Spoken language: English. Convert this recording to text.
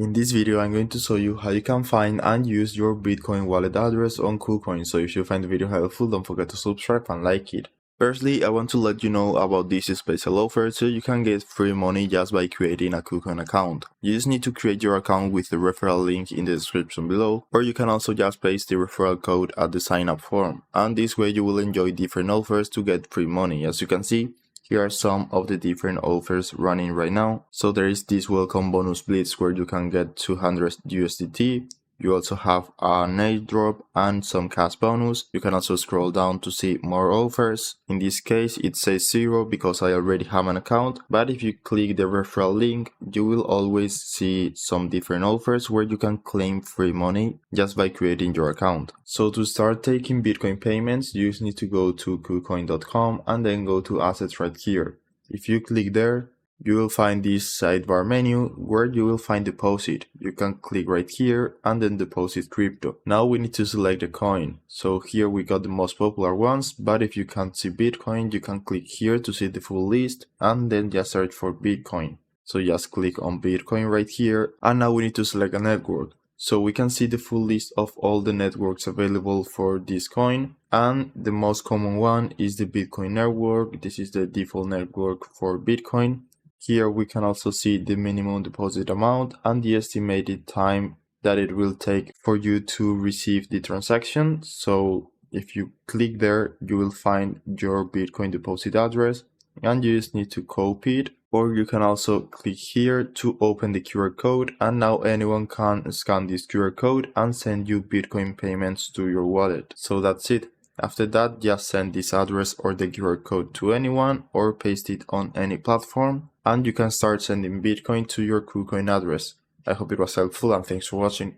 In this video, I'm going to show you how you can find and use your Bitcoin wallet address on KuCoin. So if you find the video helpful, don't forget to subscribe and like it. Firstly, I want to let you know about this special offer so you can get free money just by creating a KuCoin account. You just need to create your account with the referral link in the description below, or you can also just paste the referral code at the sign up form. And this way you will enjoy different offers to get free money. As you can see, here are some of the different offers running right now. So there is this welcome bonus blitz where you can get 200 USDT. You also have an airdrop and some cash bonus. You can also scroll down to see more offers. In this case, it says 0 because I already have an account. But if you click the referral link, you will always see some different offers where you can claim free money just by creating your account. So to start taking Bitcoin payments, you just need to go to KuCoin.com and then go to assets right here. If you click there, you will find this sidebar menu where you will find deposit. You can click right here and then deposit crypto. Now we need to select a coin. So here we got the most popular ones, but if you can't see Bitcoin, you can click here to see the full list and then just search for Bitcoin. So just click on Bitcoin right here, and now we need to select a network. So we can see the full list of all the networks available for this coin, and the most common one is the Bitcoin network. This is the default network for Bitcoin. Here we can also see the minimum deposit amount and the estimated time that it will take for you to receive the transaction. So if you click there, you will find your Bitcoin deposit address and you just need to copy it, or you can also click here to open the QR code, and now anyone can scan this QR code and send you Bitcoin payments to your wallet. So that's it. After that, just send this address or the QR code to anyone or paste it on any platform, and you can start sending Bitcoin to your KuCoin address. I hope it was helpful and thanks for watching.